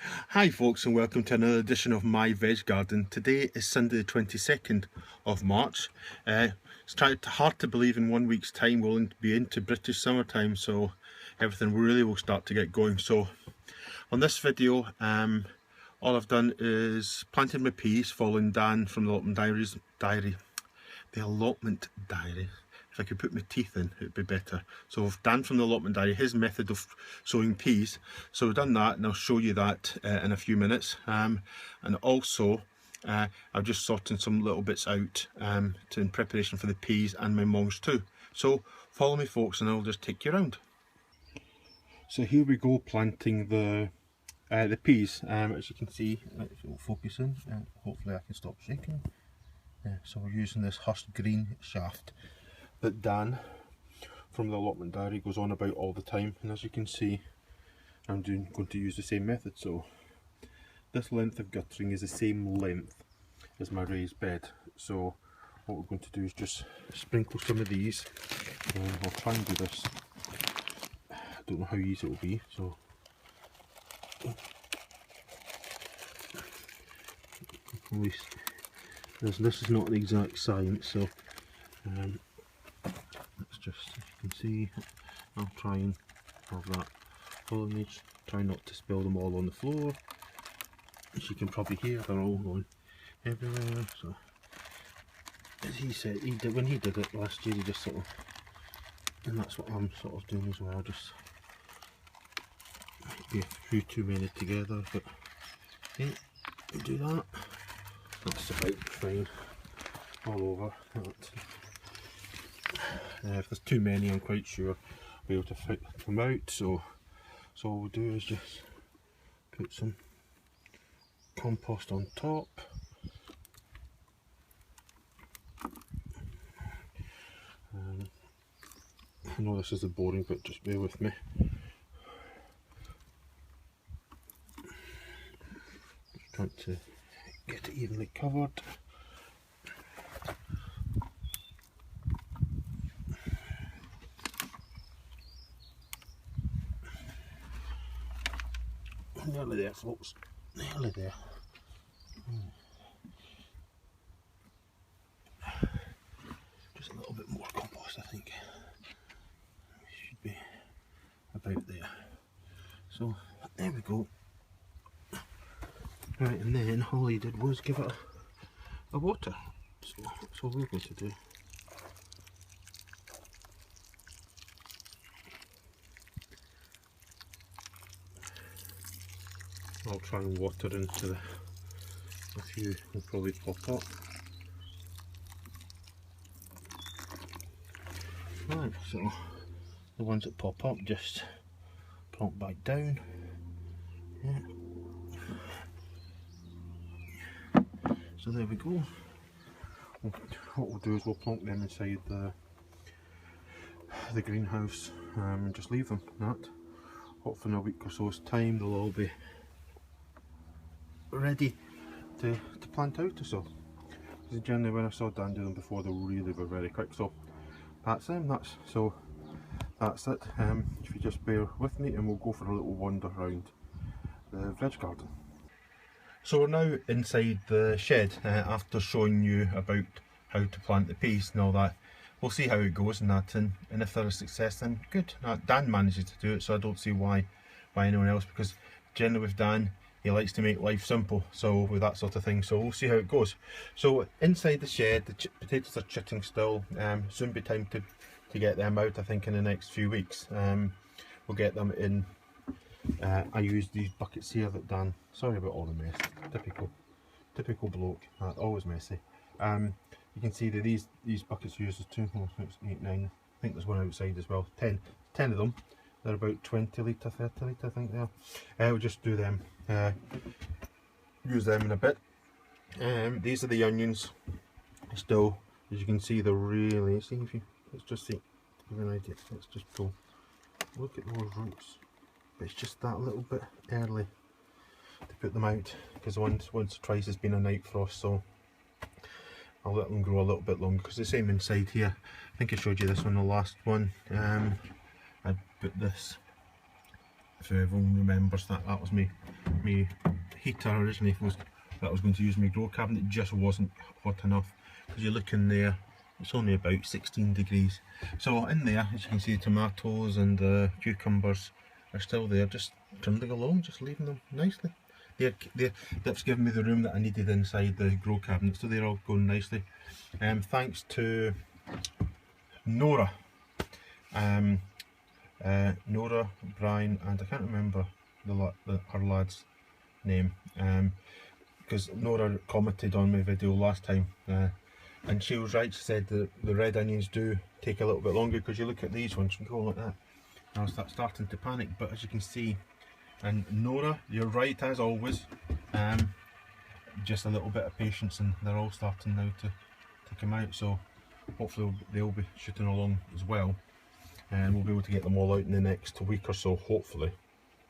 Hi folks, and welcome to another edition of my Veg Garden. Today is Sunday the 22nd of March. It's hard to believe in 1 week's time we'll be into British summertime, so everything really will start to get going. So on this video, all I've done is planted my peas following Dan from the Allotment Diary. If I could put my teeth in, it would be better. So Dan from the Allotment Diary, his method of sowing peas. So we've done that, and I'll show you that in a few minutes. And also, I'm just sorting some little bits out in preparation for the peas and my Mangetout. So follow me, folks, and I'll just take you around. So here we go, planting the peas. As you can see, if it'll focus in, hopefully I can stop shaking. So we're using this hushed green shaft that Dan from the Allotment Diary goes on about all the time, and as you can see, I'm going to use the same method. So this length of guttering is the same length as my raised bed. So what we're going to do is just sprinkle some of these. I'll try and do this. I don't know how easy it will be, so this is not an exact science, so let's just, as you can see, I'll try and have that foliage, try not to spill them all on the floor. As you can probably hear, they're all going everywhere. So as he said, when he did it last year, he just sort of, and that's what I'm sort of doing as well, just might be a few too many together, but okay, we do that. That's about fine all over that. If there's too many, I'm quite sure I'll be able to fit them out, so all we'll do is just put some compost on top. I know this is boring, but just bear with me. Just trying to get it evenly covered. Nearly there, folks. Nearly there. Just a little bit more compost, I think. Should be about there. So there we go. Right, and then all he did was give it a water. So that's all we're going to do. I'll try and water into a few will probably pop up. Right, so the ones that pop up just plonk back down. Yeah. So there we go. What we'll do is we'll plonk them inside the greenhouse and just leave them that. Hopefully in a week or so's time they'll all be ready to plant out or so. Because generally when I saw Dan do them before, they really were very quick. So that's them. That's it. If you just bear with me, and we'll go for a little wander around the veg garden. So we're now inside the shed after showing you about how to plant the peas and all that. We'll see how it goes and that, and if there is success, then good. Dan manages to do it, so I don't see why anyone else, because generally with Dan, he likes to make life simple, so with that sort of thing. So we'll see how it goes. So inside the shed, the potatoes are chitting still. Soon be time to get them out, I think in the next few weeks. We'll get them in. I use these buckets here that Dan, sorry about all the mess, typical bloke, always messy. You can see that these buckets use 2, 4, 6, 8, 9, I think there's one outside as well, 10 of them. They're about 20 litre, 30 litre, I think they are. We'll just do them, use them in a bit. These are the onions. Still, as you can see, they're really, see if you, let's just see, give you an idea, let's just pull, look at those roots. But it's just that little bit early to put them out, because once or twice has been a night frost, so I'll let them grow a little bit longer. Because the same inside here, I think I showed you this one, the last one. I put this, if everyone remembers that was my my heater originally was that I was going to use my grow cabinet, just wasn't hot enough, because you look in there, it's only about 16 degrees. So in there, as you can see, tomatoes and cucumbers are still there, just trundling along, just leaving them nicely. That's given me the room that I needed inside the grow cabinet, so they're all going nicely. Thanks to Nora, Nora, Brian, and I can't remember her lad's name, because Nora commented on my video last time, and she was right. She said that the red onions do take a little bit longer, because you look at these ones and go like that, and I'll start starting to panic. But as you can see, and Nora, you're right as always, just a little bit of patience and they're all starting now to come out, so hopefully they'll be shooting along as well, and we'll be able to get them all out in the next week or so, hopefully,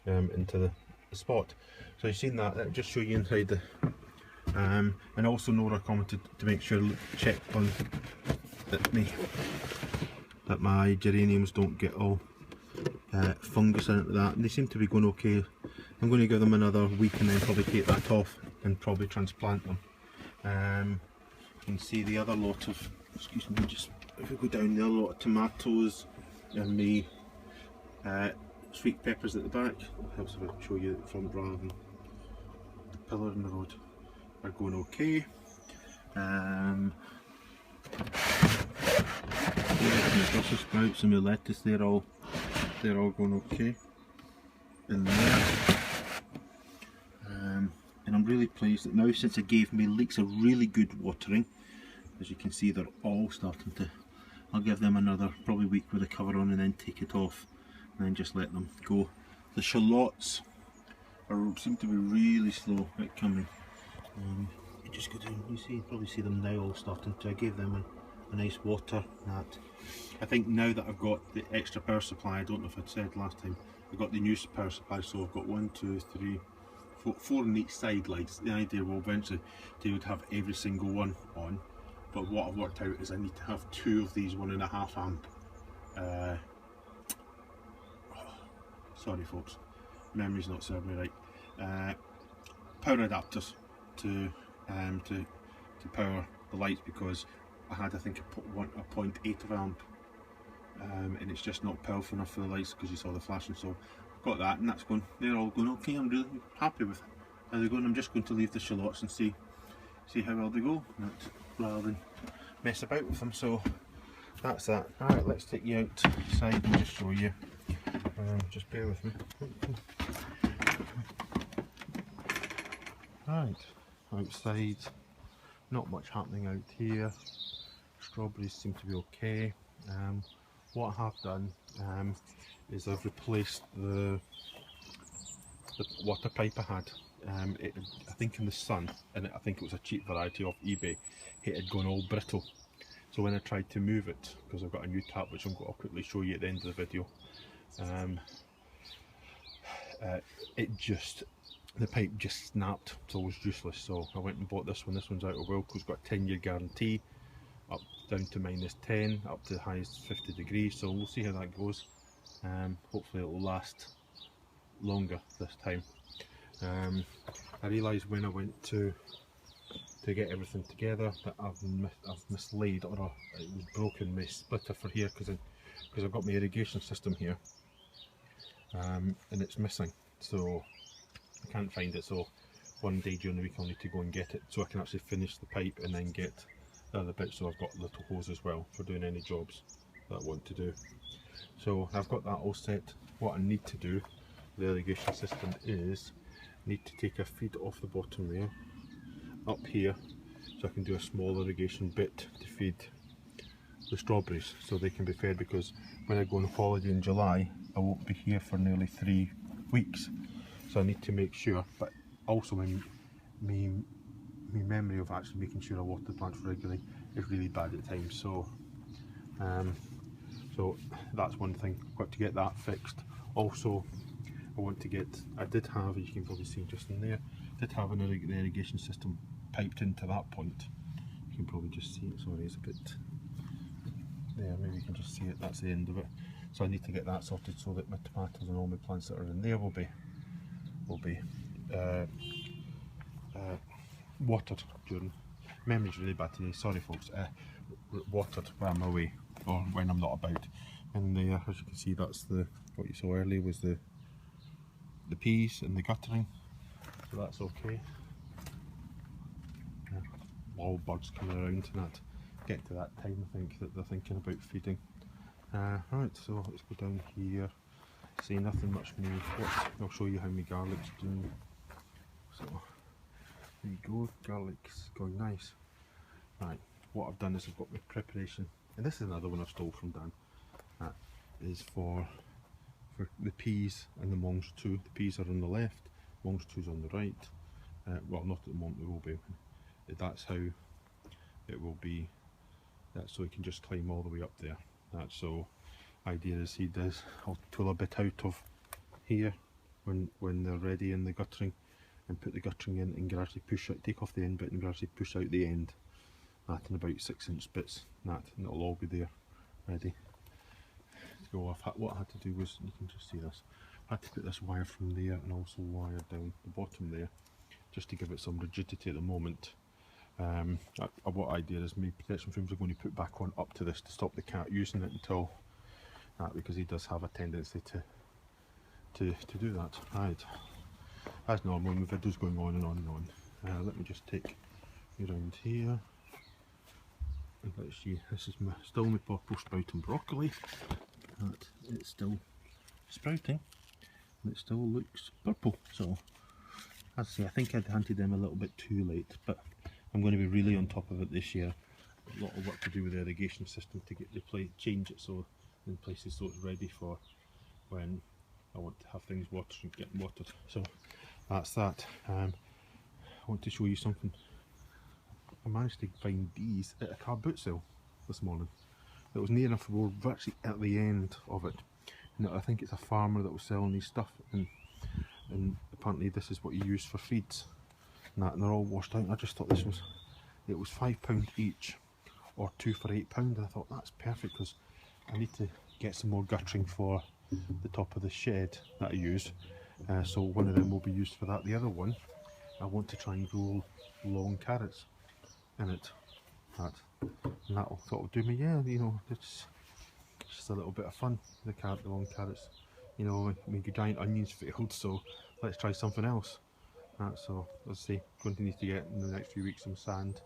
into the spot. So you've seen that, that'll just show you inside the and also Nora commented to make sure, check on that my geraniums don't get all fungus into that, and they seem to be going okay. I'm going to give them another week and then probably take that off and probably transplant them. You can see the other lot of, excuse me, just if we go down, the other lot of tomatoes and the sweet peppers at the back. It helps if I show you the front rather than the pillar in the road. Are going okay. Yeah, my Brussels sprouts and my lettuce, they're all going okay in there. And I'm really pleased that now, since I gave my leeks a really good watering, as you can see they're all starting to, I'll give them another probably week with a cover on and then take it off and then just let them go. The shallots seem to be really slow at coming. You just go down, you probably see them now all starting to, I gave them a nice water. That I think now that I've got the extra power supply, I don't know if I'd said last time, I've got the new power supply, so I've got 1, 2, 3, 4 on each side lights. The idea will eventually they would have every single one on, but what I've worked out is I need to have 2 of these 1.5 amp sorry folks, memory's not serving me right, power adapters to power the lights, because I had, I think, a 0.8 of amp, and it's just not powerful enough for the lights because you saw the flashing. So I've got that, and that's going, they're all going okay. I'm really happy with how they're going. I'm just going to leave the shallots and see how well they go, rather than mess about with them. So that's that. Alright, let's take you outside and just show you. Just bear with me. Right, outside, not much happening out here. Strawberries seem to be okay. What I have done is I've replaced the water pipe I had. I think in the sun, and I think it was a cheap variety off eBay, it had gone all brittle. So when I tried to move it, because I've got a new tap which I'll quickly show you at the end of the video, the pipe just snapped, so it was useless. So I went and bought this one. This one's out of Wilco. It's got a 10-year guarantee, up down to -10, up to the highest 50 degrees. So we'll see how that goes. Hopefully it will last longer this time. I realised when I went to get everything together that I've mislaid, or it was broken, my splitter for here, because I've got my irrigation system here, and it's missing. So I can't find it, so one day during the week I'll need to go and get it so I can actually finish the pipe and then get the other bit. So I've got a little hose as well for doing any jobs that I want to do. So I've got that all set. What I need to do, the irrigation system, is need to take a feed off the bottom there, up here, so I can do a small irrigation bit to feed the strawberries so they can be fed, because when I go on holiday in July I won't be here for nearly 3 weeks. So I need to make sure, but also my memory of actually making sure I water the plants regularly is really bad at times. So so that's one thing, I've got to get that fixed. Also I want to get, I did have, as you can probably see just in there, did have an irrigation system piped into that point. You can probably just see it, sorry, it's a bit there, maybe you can just see it, that's the end of it. So I need to get that sorted so that my tomatoes and all my plants that are in there will be watered during, memory's really bad today, sorry folks, watered when I'm away or when I'm not about. And there, as you can see, that's what you saw earlier was the peas and the guttering, so that's okay. All birds coming around and that, get to that time I think that they're thinking about feeding. Right, so let's go down here. See, nothing much new. I'll show you how my garlic's doing. So there you go, garlic's going nice. Right, what I've done is I've got my preparation, and this is another one I've stole from Dan. That is for the peas and the Mangetout. The peas are on the left, Mangetou's on the right. Well, not at the moment, they will be. That's how it will be. That's so he can just climb all the way up there. That's so. Idea is I'll pull a bit out of here when they're ready in the guttering, and put the guttering in and gradually push out, take off the end bit and gradually push out the end. That in about 6-inch bits. That, and it'll all be there ready to go off. What I had to do was, you can just see this, I had to put this wire from there and also wire down the bottom there, just to give it some rigidity at the moment. What idea is my protection frames are going to put back on up to this to stop the cat using it until that, because he does have a tendency to do that. Right, as normal, my video's going on and on and on. Let me just take you around here and let's see. This is still my purple sprouting broccoli. That it's still sprouting and it still looks purple. So as I say, I think I'd hunted them a little bit too late, but I'm going to be really on top of it this year. A lot of work to do with the irrigation system to get change it so in places so it's ready for when I want to have things getting watered. So that's that. I want to show you something. I managed to find these at a car boot sale this morning. It was near enough, we were actually at the end of it. And I think it's a farmer that was selling these stuff, and apparently this is what you use for feeds. And they're all washed out. And I just thought it was £5 each, or 2 for £8, and I thought that's perfect because I need to get some more guttering for the top of the shed that I use. So one of them will be used for that. The other one, I want to try and grow long carrots in it. And that'll sort of do me, yeah, you know, it's just a little bit of fun. The long carrots, you know, I mean, giant onions failed, so let's try something else. So let's see, going to need to get in the next few weeks some sand,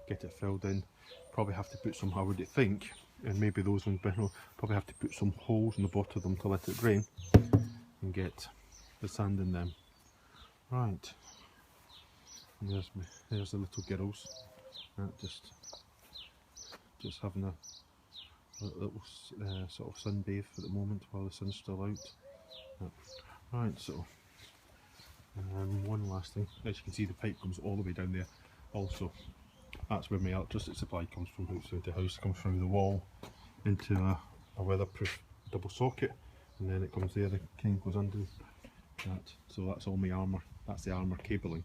get it filled in. Probably have to put some, I would think, and maybe those ones, but probably have to put some holes in the bottom of them to let it drain and get the sand in them. Right, and there's the little girls, just having a little sort of sunbathe at the moment while the sun's still out. Right, so one last thing, as you can see the pipe comes all the way down there. Also, that's where my electricity supply comes from outside the house. It comes through the wall into a weatherproof double socket, and then it comes there, the kind goes under that. So that's all my armour, that's the armour cabling.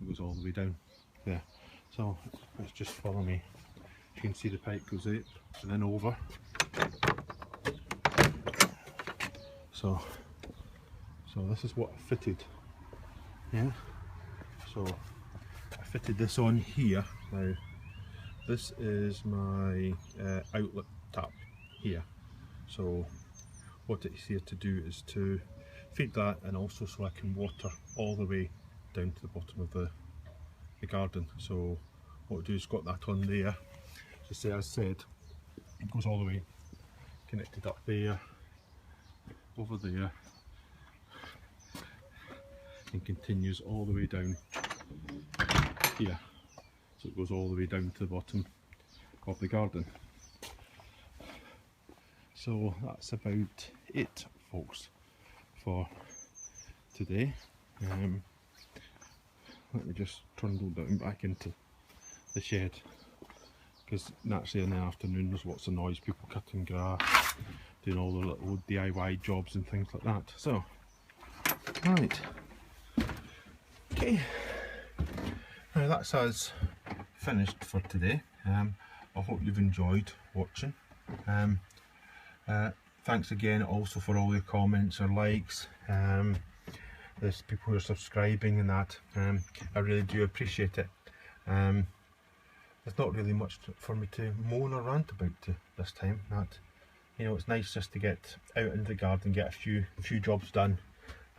It goes all the way down there. So let's just follow me. You can see the pipe goes up and then over. So this is what I fitted. Yeah. So I fitted this on here. Now this is my outlet tap here. So what it's here to do is to feed that, and also so I can water all the way down to the bottom of the garden. So what I do is got that on there. Just say, as said, it goes all the way connected up there, over there, and continues all the way down here. So it goes all the way down to the bottom of the garden. So that's about it, folks, for today. Let me just trundle down back into the shed, because naturally in the afternoon there's lots of noise, people cutting grass, doing all the little DIY jobs and things like that. So, right, okay, now that's us finished for today. I hope you've enjoyed watching. Thanks again also for all your comments or likes. there's people who are subscribing and that. I really do appreciate it. There's not really much for me to moan or rant about this time. That, you know, it's nice just to get out into the garden, get a few jobs done.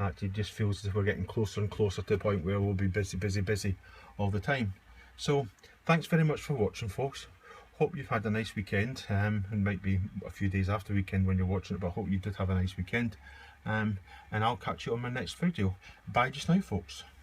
It just feels as if we're getting closer and closer to the point where we'll be busy all the time. So thanks very much for watching, folks. Hope you've had a nice weekend. It might be a few days after the weekend when you're watching it, but I hope you did have a nice weekend. And I'll catch you on my next video. Bye just now, folks.